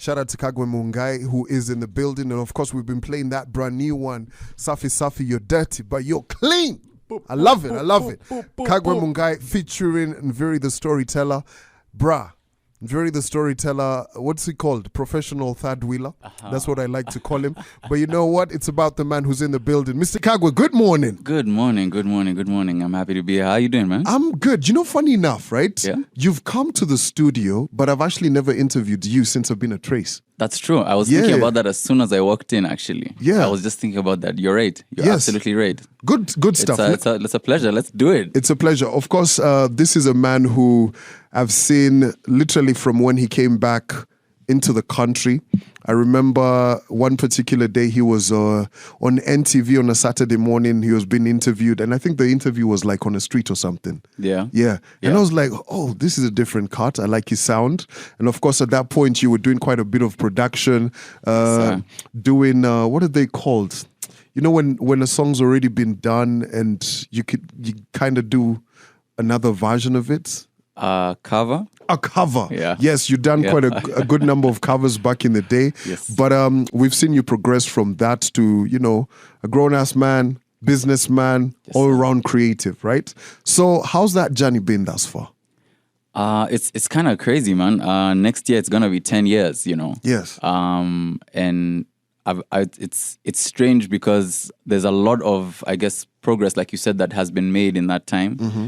Shout out to Kagwe Mungai, who is in the building. And of course, we've been playing that brand new one. Safi Safi, you're dirty, but you're clean. I love it. Kagwe Mungai featuring Nviri the Storyteller. Bruh. Nviri the Storyteller, what's he called? Professional third wheeler. That's what I like to call him. But you know what? It's about the man who's in the building. Mr. Kagwe, good morning. Good morning. I'm happy to be here. How you doing, man? I'm good. You know, funny enough, right? Yeah. You've come to the studio, but I've actually never interviewed you since I've been at Trace. That's true. I was thinking about that as soon as I walked in, actually. Yeah. I was just thinking about that. You're right. You're absolutely right. Good stuff. It's a pleasure. Let's do it. It's a pleasure. Of course, this is a man who I've seen literally from when he came back into the country. I remember one particular day he was on NTV on a Saturday morning. He was being interviewed, and I think the interview was like on a street or something. Yeah. And I was like, oh, this is a different cut. I like his sound. And of course, at that point, you were doing quite a bit of production, doing, what are they called? You know, when a song's already been done and you kind of do another version of it. Cover. A cover. Yeah. Yes, you've done quite a good number of covers back in the day. Yes. But we've seen you progress from that to, you know, a grown-ass man, businessman, all-around creative, right? So how's that journey been thus far? It's kind of crazy, man. Next year it's gonna be 10 years, you know. Yes. And it's strange because there's a lot of, I guess, progress, like you said, that has been made in that time. Mm-hmm.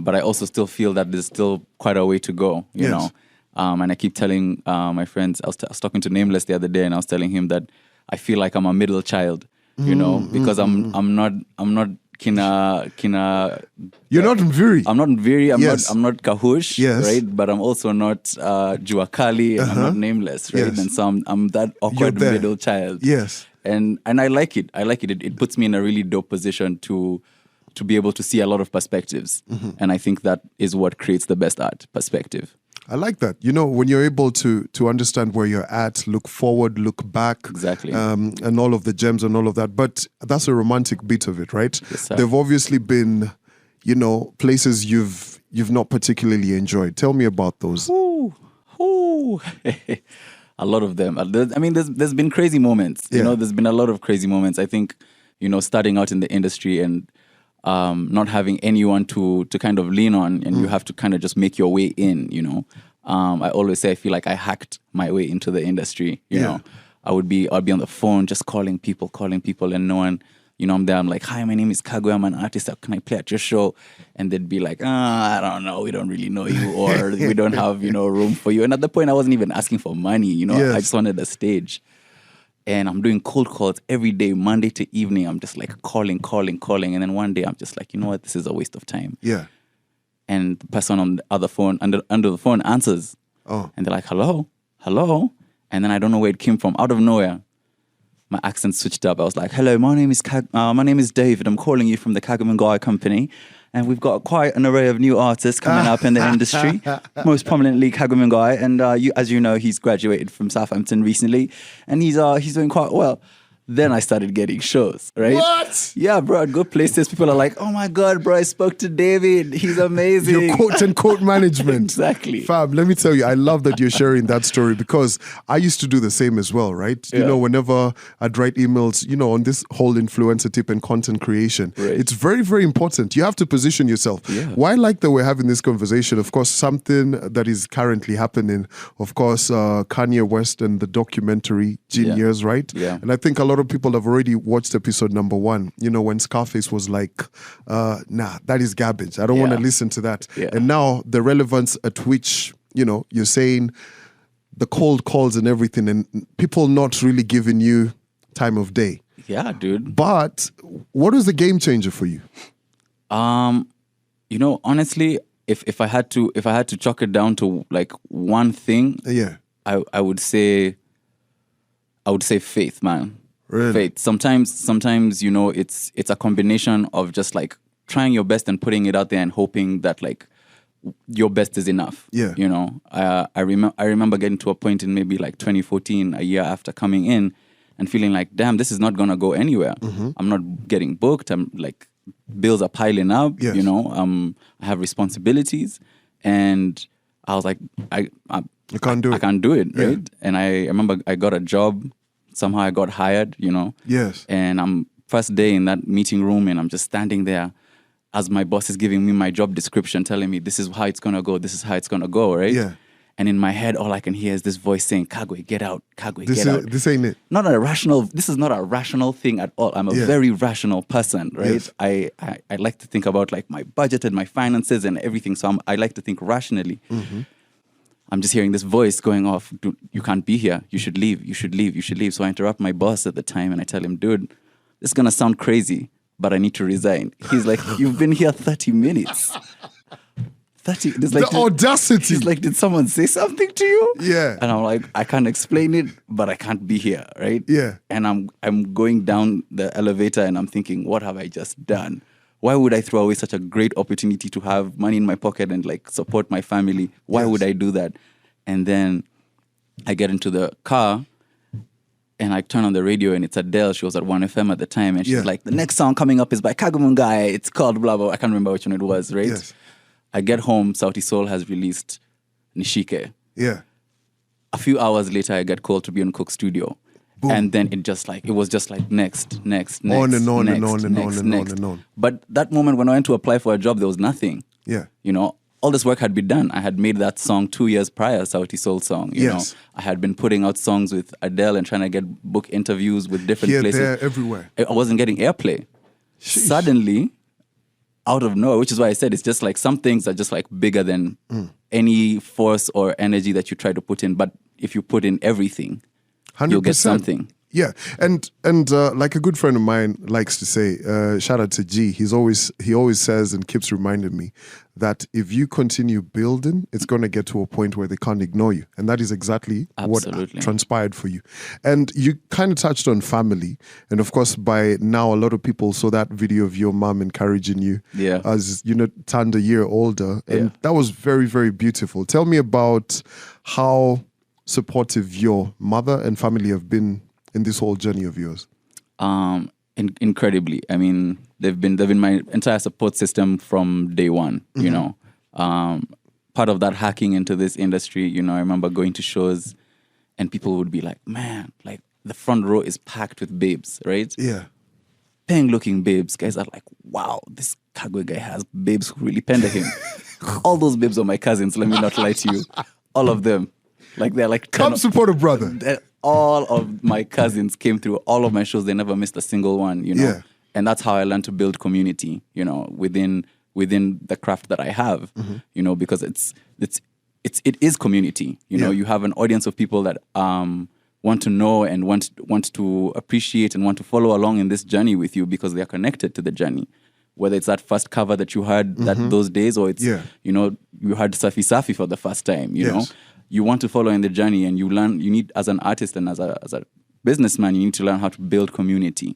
But I also still feel that there's still quite a way to go, you know. And I keep telling my friends, I was talking to Nameless the other day, and I was telling him that I feel like I'm a middle child, you know, because I'm not kina. You're not Nviri. I'm not Nviri. I'm not Kahush, right? But I'm also not Juakali, and I'm not Nameless, right? And so I'm that awkward middle child. Yes. And I like it. It puts me in a really dope position to be able to see a lot of perspectives. And I think that is what creates the best art, perspective. I like that. You know, when you're able to understand where you're at, look forward, look back. Exactly. And all of the gems and all of that. But that's a romantic bit of it, right? Yes, sir. There've obviously been, you know, places you've not particularly enjoyed. Tell me about those. Ooh. A lot of them. I mean, there's been crazy moments. You know, there's been a lot of crazy moments. I think, you know, starting out in the industry and not having anyone to kind of lean on, and you have to kind of just make your way in, you know. I always say I feel like I hacked my way into the industry, you know. I'd be on the phone just calling people, and no one, you know, I'm there, I'm like, hi, my name is Kagwe, I'm an artist, can I play at your show? And they'd be like, I don't know, we don't really know you, or we don't have, you know, room for you. And at the point, I wasn't even asking for money, you know. I just wanted a stage. And I'm doing cold calls every day, Monday to evening. I'm just like calling. And then one day I'm just like, you know what? This is a waste of time. Yeah. And the person on the other phone, under the phone answers. Oh. And they're like, hello? And then I don't know where it came from. Out of nowhere, my accent switched up. I was like, hello, my name is David. I'm calling you from the Kagwe Mungai company. And we've got quite an array of new artists coming up in the industry, most prominently Kagwe Mungai. And as you know, he's graduated from Southampton recently, and he's doing quite well. Then I started getting shows, right? What? Yeah, bro, I'd go places. People are like, oh my God, bro, I spoke to David. He's amazing. Your quote-unquote management. Exactly. Fam, let me tell you, I love that you're sharing that story because I used to do the same as well, right? You know, whenever I'd write emails, you know, on this whole influencer tip and content creation, it's very, very important. You have to position yourself. Yeah. Why I like that we're having this conversation, of course, something that is currently happening, of course, Kanye West and the documentary Genius, right? Yeah. And I think a lot of people have already watched episode number 1, you know, when Scarface was like, nah, that is garbage. I don't want to listen to that. Yeah. And now the relevance at which, you know, you're saying the cold calls and everything and people not really giving you time of day. Yeah, dude. But what was the game changer for you? You know, honestly, if I had to chalk it down to like one thing, I would say faith, man. Really? Faith. Sometimes, you know, it's a combination of just like trying your best and putting it out there and hoping that like your best is enough. Yeah. You know, I remember getting to a point in maybe like 2014, a year after coming in, and feeling like, damn, this is not gonna go anywhere. I'm not getting booked. I'm like, bills are piling up. You know, I have responsibilities, and I was like, You can't do it. I can't do it, right? And I remember I got a job. Somehow I got hired, you know. Yes. And I'm first day in that meeting room, and I'm just standing there as my boss is giving me my job description, telling me this is how it's gonna go, this is how it's gonna go, right? Yeah. And in my head, all I can hear is this voice saying, "Kagwe, get out. Kagwe, get out." This ain't it. This is not a rational thing at all. I'm a very rational person, right? Yes. I like to think about like my budget and my finances and everything. So I like to think rationally. I'm just hearing this voice going off, "Dude, you can't be here. You should leave. You should leave. You should leave." So I interrupt my boss at the time and I tell him, "Dude, this is going to sound crazy, but I need to resign." He's like, "You've been here 30 minutes. 30. The audacity. He's like, "Did someone say something to you?" Yeah. And I'm like, "I can't explain it, but I can't be here," right? Yeah. And I'm going down the elevator and I'm thinking, what have I just done? Why would I throw away such a great opportunity to have money in my pocket and like support my family? Why would I do that? And then I get into the car and I turn on the radio and it's Adele. She was at 1FM at the time. And she's like, "The next song coming up is by Kagwe Mungai. It's called blah, blah." I can't remember which one it was, right? Yes. I get home, Sauti Sol has released Nishike. Yeah. A few hours later, I get called to be on Cook Studio. Boom. And then it was just like next. On and on and on and on and on and on. But that moment when I went to apply for a job, there was nothing. Yeah. You know, all this work had been done. I had made that song 2 years prior, Sauti Sol song. You know, I had been putting out songs with Adele and trying to get book interviews with different places. There, everywhere. I wasn't getting airplay. Sheesh. Suddenly, out of nowhere, which is why I said it's just like some things are just like bigger than any force or energy that you try to put in. But if you put in everything, 100%. You'll get something. Yeah, and like a good friend of mine likes to say, shout out to G. He always says and keeps reminding me that if you continue building, it's going to get to a point where they can't ignore you, and that is exactly what transpired for you. And you kind of touched on family, and of course, by now a lot of people saw that video of your mom encouraging you, as you know, turned a year older, and that was very, very beautiful. Tell me about how supportive your mother and family have been in this whole journey of yours. Incredibly. I mean, they've been my entire support system from day one, you know. Part of that hacking into this industry, you know, I remember going to shows and people would be like, "Man, like the front row is packed with babes," right? Yeah. Peng looking babes. Guys are like, "Wow, this Kagwe guy has babes who really pender him." All those babes are my cousins, let me not lie to you. All of them. Like they're like, come support a brother. All of my cousins came through all of my shows. They never missed a single one, you know. Yeah. And that's how I learned to build community, you know, within the craft that I have, you know, because it is community. You know, you have an audience of people that want to know and want to appreciate and want to follow along in this journey with you because they are connected to the journey. Whether it's that first cover that you heard those days, or it's you know, you heard Safi Safi for the first time, you know. You want to follow in the journey, and you need, as an artist and as a businessman, you need to learn how to build community.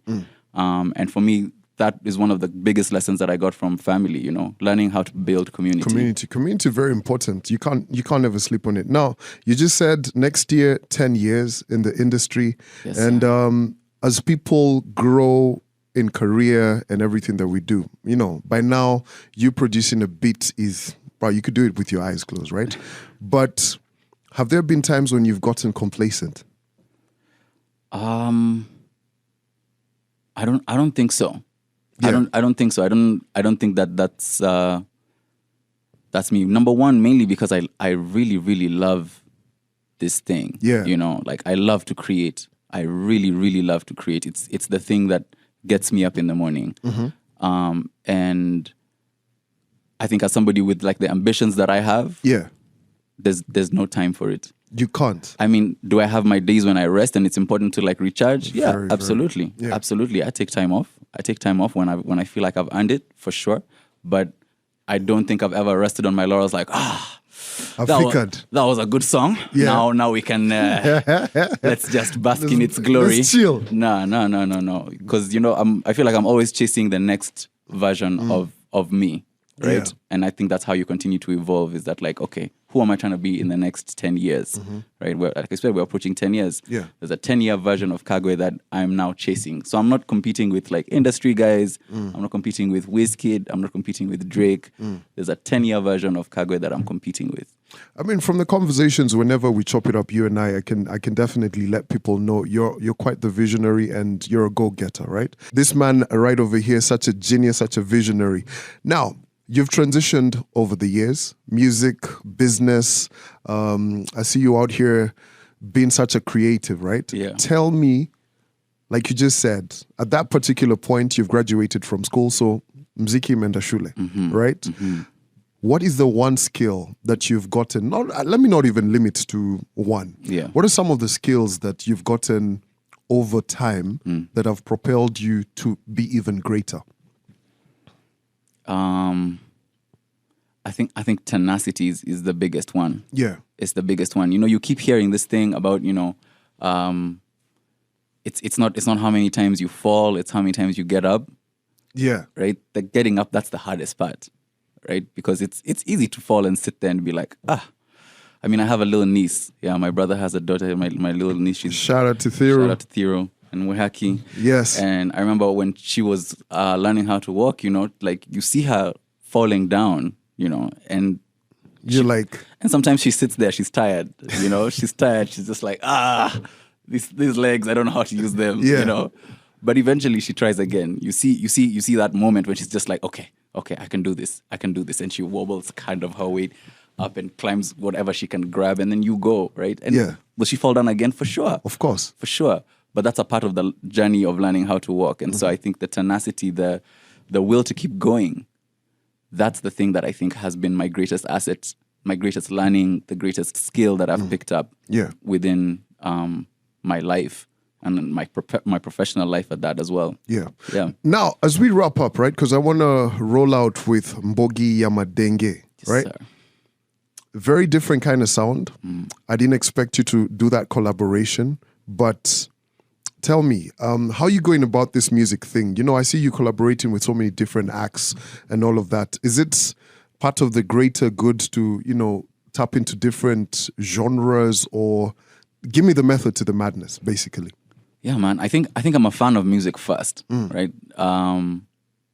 And for me, that is one of the biggest lessons that I got from family, you know, learning how to build community. Community, very important. You can't ever sleep on it. Now, you just said next year, 10 years in the industry. Yes, and as people grow in career and everything that we do, you know, by now, you producing a beat is, well, you could do it with your eyes closed, right? But have there been times when you've gotten complacent? I don't think so. Yeah. I don't think so. I don't think that's me. Number one, mainly because I really, really love this thing. Yeah. You know, like I love to create. I really, really love to create. It's the thing that gets me up in the morning. And I think as somebody with like the ambitions that I have, there's no time for it. You can't. I mean, do I have my days when I rest and it's important to like recharge? Yeah, absolutely. Absolutely. I take time off. I take time off when I feel like I've earned it, for sure. But I don't think I've ever rested on my laurels like, that was a good song. Yeah. Now we can, let's just bask in its glory. Let's chill. No. Because, you know, I feel like I'm always chasing the next version of me. Right. And I think that's how you continue to evolve, is that like, okay, who am I trying to be in the next 10 years? Right. Like I said, we're approaching 10 years. Yeah. There's a 10-year version of Kagwe that I'm now chasing. So I'm not competing with like industry guys. I'm not competing with Wizkid. I'm not competing with Drake. There's a 10-year version of Kagwe that I'm competing with. I mean, from the conversations, whenever we chop it up, you and I can definitely let people know you're quite the visionary and you're a go-getter, right? This man right over here, such a genius, such a visionary. Now, you've transitioned over the years, music, business. I see you out here being such a creative, right? Yeah. Tell me, like you just said, at that particular point, you've graduated from school, so mziki imeenda shule, right? What is the one skill that you've gotten? Let me not even limit to one. Yeah. What are some of the skills that you've gotten over time that have propelled you to be even greater? I think tenacity is the biggest one. Yeah. It's the biggest one. You know, you keep hearing this thing about, it's not how many times you fall, it's how many times you get up. Yeah. Right? The getting up, that's the hardest part. Right? Because it's easy to fall and sit there and be like, I mean, I have a little niece. Yeah, my brother has a daughter. My little niece. Shout out to Thero. Shout out to Thero and Wehaki. Yes. And I remember when she was learning how to walk, like you see her falling down, and and sometimes she sits there, she's tired, she's tired. She's just like, these legs, I don't know how to use them, But eventually she tries again. You see that moment when she's just like, okay, I can do this. And she wobbles kind of her weight up and climbs whatever she can grab, and then you go, right? And will she fall down again? For sure. Of course. For sure. But that's a part of the journey of learning how to walk. And so I think the tenacity, the will to keep going, that's the thing that I think has been my greatest asset, my greatest learning, the greatest skill that I've picked up within my life. And my professional life at that as well. Yeah. Now, as we wrap up, right, because I want to roll out with Mbogi Yamadenge, right? Sir. Very different kind of sound. I didn't expect you to do that collaboration, but tell me, how are you going about this music thing? I see you collaborating with so many different acts and all of that. Is it part of the greater good to, tap into different genres, or give me the method to the madness, basically? Yeah, man. I think I'm a fan of music first, right?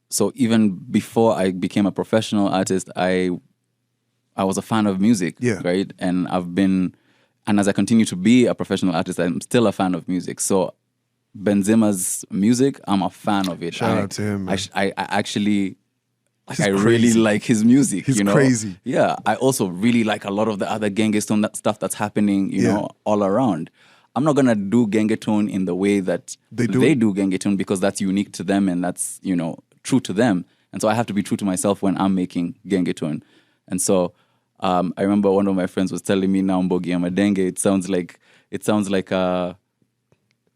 So even before I became a professional artist, I was a fan of music, right? And as I continue to be a professional artist, I'm still a fan of music. So Benzema's music, I'm a fan of it. Shout out to him, man. I actually, I really like his music. He's crazy. Yeah, I also really like a lot of the other Gengetone stuff that's happening, all around. I'm not gonna do Gengetone in the way that they do Gengetone, because that's unique to them and that's true to them. And so I have to be true to myself when I'm making Gengetone. And so I remember one of my friends was telling me, now Mbogi Yamadenge, it sounds like a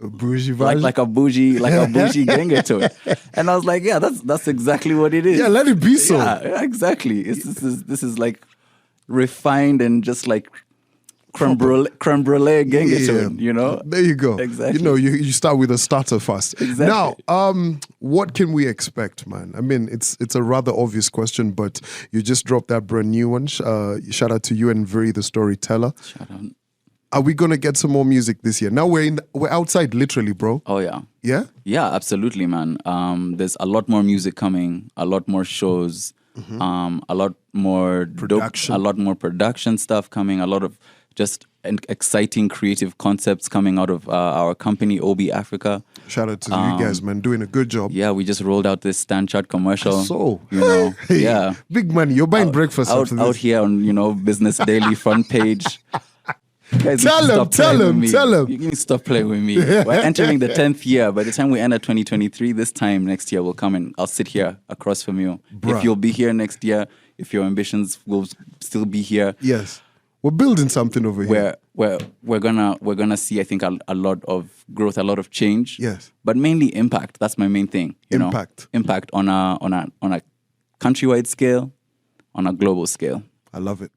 bougie version? like a bougie Gengetone. And I was like, yeah, that's exactly what it is. Yeah, let it be so. Yeah, exactly. This is like refined and just like creme brulee Gengetone, There you go. Exactly. You start with a starter first. Exactly. Now, what can we expect, man? I mean, it's a rather obvious question, but you just dropped that brand new one. Shout out to you and Viri the Storyteller. Shout out. Are we gonna get some more music this year? Now we're outside, literally, bro. Oh yeah. Yeah? Yeah, absolutely, man. There's a lot more music coming, a lot more shows, a lot more production, a lot more production stuff coming, a lot of just exciting creative concepts coming out of our company, OB Africa. Shout out to you guys, man, doing a good job. Yeah, we just rolled out this Stand Chart commercial. Hey, yeah, big money. You're buying breakfast out here on Business Daily front page. Guys, tell him. You need to stop playing with me. We're entering the 10th year. By the time we end at 2023, this time next year, we'll come and I'll sit here across from you. Bruh. If you'll be here next year, if your ambitions will still be here. Yes. We're building something over here. We're gonna see, I think, a lot of growth, a lot of change. Yes. But mainly impact. That's my main thing. Impact on a countrywide scale, on a global scale. I love it.